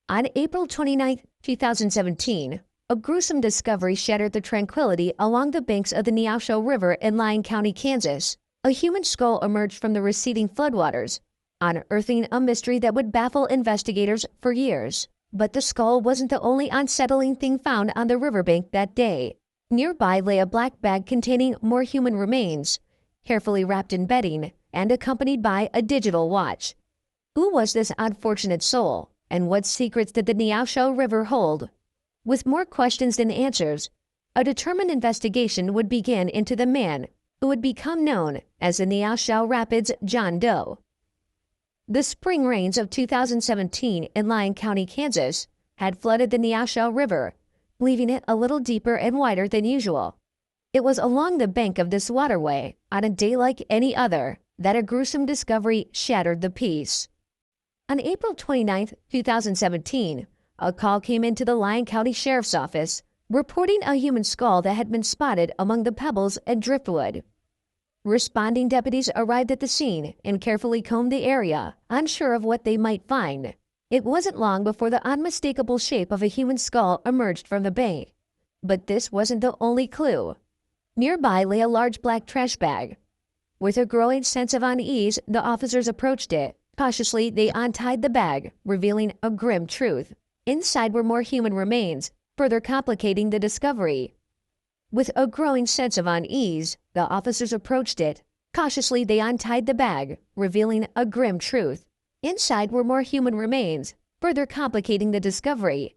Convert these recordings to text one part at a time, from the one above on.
On April 29, 2017, a gruesome discovery shattered the tranquility along the banks of the Neosho River in Lyon County, Kansas. A human skull emerged from the receding floodwaters, unearthing a mystery that would baffle investigators for years. But the skull wasn't the only unsettling thing found on the riverbank that day. Nearby lay a black bag containing more human remains, carefully wrapped in bedding and accompanied by a digital watch. Who was this unfortunate soul, and what secrets did the Neosho River hold? With more questions than answers, a determined investigation would begin into the man who would become known as the Neosho Rapids John Doe. The spring rains of 2017 in Lyon County, Kansas, had flooded the Neosho River, leaving it a little deeper and wider than usual. It was along the bank of this waterway, on a day like any other, that a gruesome discovery shattered the peace. On April 29, 2017, a call came into the Lyon County Sheriff's Office reporting a human skull that had been spotted among the pebbles and driftwood. Responding deputies arrived at the scene and carefully combed the area, unsure of what they might find. It wasn't long before the unmistakable shape of a human skull emerged from the bank. But this wasn't the only clue. Nearby lay a large black trash bag. With a growing sense of unease, the officers approached it. Cautiously, they untied the bag, revealing a grim truth. Inside were more human remains, further complicating the discovery. With a growing sense of unease, the officers approached it. Cautiously, they untied the bag, revealing a grim truth. Inside were more human remains, further complicating the discovery.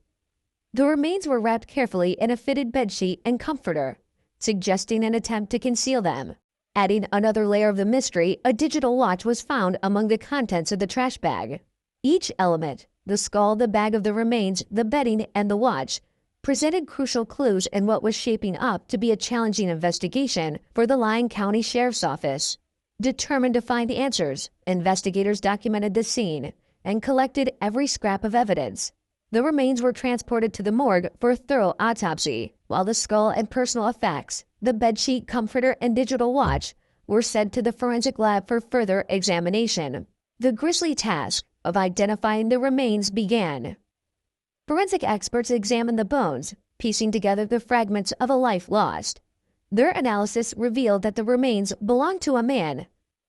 The remains were wrapped carefully in a fitted bedsheet and comforter, suggesting an attempt to conceal them. Adding another layer of the mystery, a digital watch was found among the contents of the trash bag. Each element, the skull, the bag of the remains, the bedding, and the watch, presented crucial clues in what was shaping up to be a challenging investigation for the Lyon County Sheriff's Office. Determined to find answers, investigators documented the scene and collected every scrap of evidence. The remains were transported to the morgue for a thorough autopsy, while the skull and personal effects, the bedsheet, comforter, and digital watch were sent to the forensic lab for further examination. The grisly task of identifying the remains began. Forensic experts examined the bones, piecing together the fragments of a life lost. Their analysis revealed that the remains belonged to a man.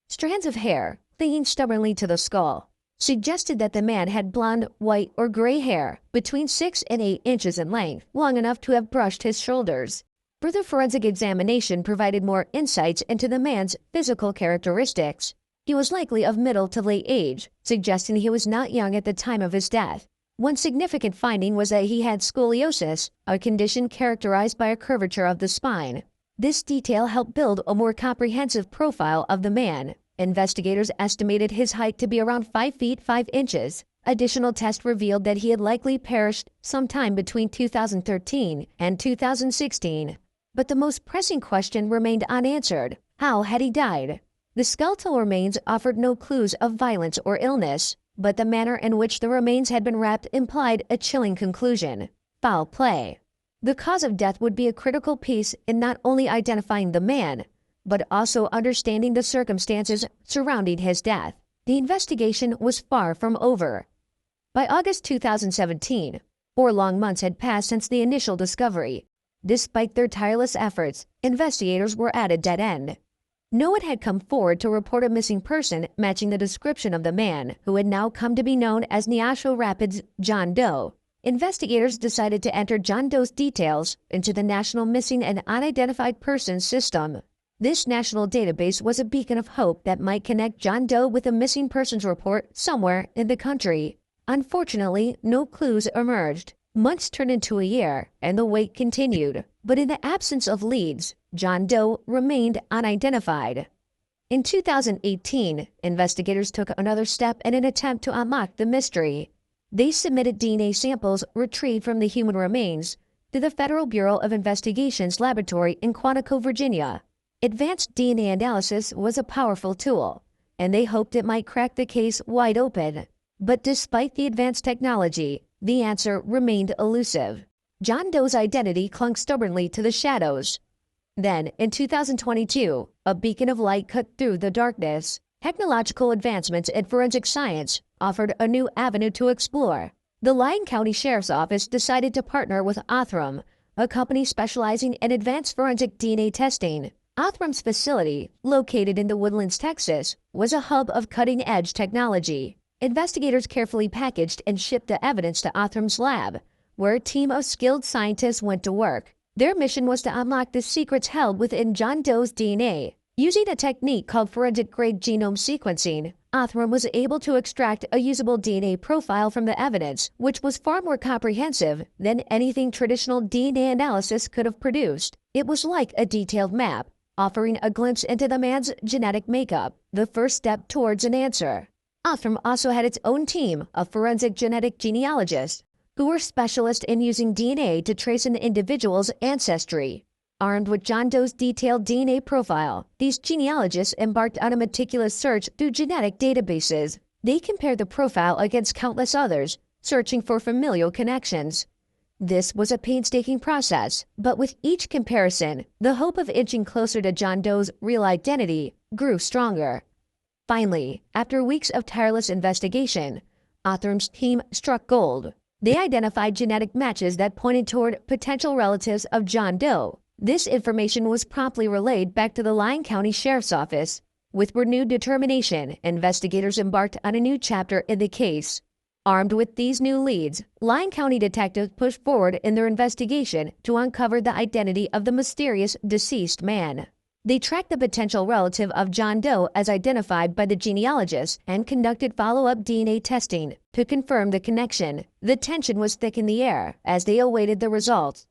Strands of hair, clinging stubbornly to the skull, suggested that the man had blonde, white, or gray hair between 6 and 8 inches in length, long enough to have brushed his shoulders. Further forensic examination provided more insights into the man's physical characteristics. He was likely of middle to late age, suggesting he was not young at the time of his death. One significant finding was that he had scoliosis, a condition characterized by a curvature of the spine. This detail helped build a more comprehensive profile of the man. Investigators estimated his height to be around 5 feet 5 inches. Additional tests revealed that he had likely perished sometime between 2013 and 2016. But the most pressing question remained unanswered. How had he died? The skeletal remains offered no clues of violence or illness, but the manner in which the remains had been wrapped implied a chilling conclusion: foul play. The cause of death would be a critical piece in not only identifying the man, but also understanding the circumstances surrounding his death. The investigation was far from over. By August 2017, 4 long months had passed since the initial discovery. Despite their tireless efforts, investigators were at a dead end. No one had come forward to report a missing person matching the description of the man who had now come to be known as Neosho Rapids John Doe. Investigators decided to enter John Doe's details into the National Missing and Unidentified Persons System. This national database was a beacon of hope that might connect John Doe with a missing persons report somewhere in the country. Unfortunately, no clues emerged. Months turned into a year, and the wait continued. But in the absence of leads, John Doe remained unidentified. In 2018, investigators took another step in an attempt to unlock the mystery. They submitted DNA samples retrieved from the human remains to the Federal Bureau of Investigation's laboratory in Quantico, Virginia. Advanced DNA analysis was a powerful tool, and they hoped it might crack the case wide open. But despite the advanced technology, the answer remained elusive. John Doe's identity clung stubbornly to the shadows. Then, in 2022, a beacon of light cut through the darkness. Technological advancements in forensic science offered a new avenue to explore. The Lyon County Sheriff's Office decided to partner with Othram, a company specializing in advanced forensic DNA testing. Othram's facility, located in the Woodlands, Texas, was a hub of cutting-edge technology. Investigators carefully packaged and shipped the evidence to Othram's lab, where a team of skilled scientists went to work. Their mission was to unlock the secrets held within John Doe's DNA. Using a technique called forensic-grade genome sequencing, Othram was able to extract a usable DNA profile from the evidence, which was far more comprehensive than anything traditional DNA analysis could have produced. It was like a detailed map, offering a glimpse into the man's genetic makeup, the first step towards an answer. Othram also had its own team of forensic genetic genealogists, who were specialists in using DNA to trace an individual's ancestry. Armed with John Doe's detailed DNA profile, these genealogists embarked on a meticulous search through genetic databases. They compared the profile against countless others, searching for familial connections. This was a painstaking process, but with each comparison, the hope of inching closer to John Doe's real identity grew stronger. Finally, after weeks of tireless investigation, Othram's team struck gold. They identified genetic matches that pointed toward potential relatives of John Doe. This information was promptly relayed back to the Lyon County Sheriff's Office. With renewed determination, investigators embarked on a new chapter in the case. Armed with these new leads, Lyon County detectives pushed forward in their investigation to uncover the identity of the mysterious deceased man. They tracked the potential relative of John Doe as identified by the genealogist and conducted follow-up DNA testing to confirm the connection. The tension was thick in the air as they awaited the results.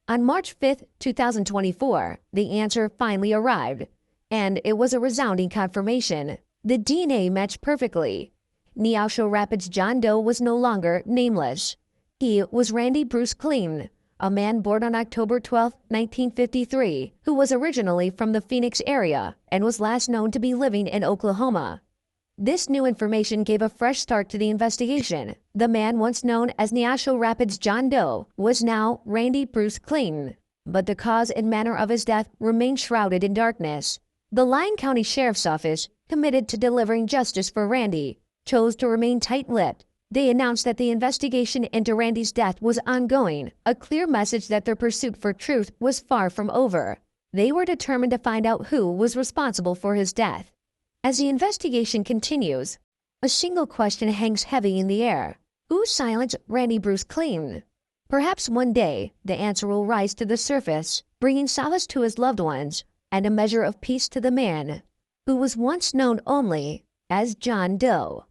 On March 5, 2024, the answer finally arrived, and it was a resounding confirmation. The DNA matched perfectly. Neosho Rapids' John Doe was no longer nameless. He was Randy Bruce Clean, a man born on October 12, 1953, who was originally from the Phoenix area and was last known to be living in Oklahoma. This new information gave a fresh start to the investigation. The man once known as Neosho Rapids' John Doe was now Randy Bruce Clean, but the cause and manner of his death remained shrouded in darkness. The Lyon County Sheriff's Office, committed to delivering justice for Randy, chose to remain tight-lipped. They announced that the investigation into Randy's death was ongoing, a clear message that their pursuit for truth was far from over. They were determined to find out who was responsible for his death. As the investigation continues, a single question hangs heavy in the air. Who silenced Randy Bruce Clean? Perhaps one day, the answer will rise to the surface, bringing solace to his loved ones and a measure of peace to the man who was once known only as John Doe.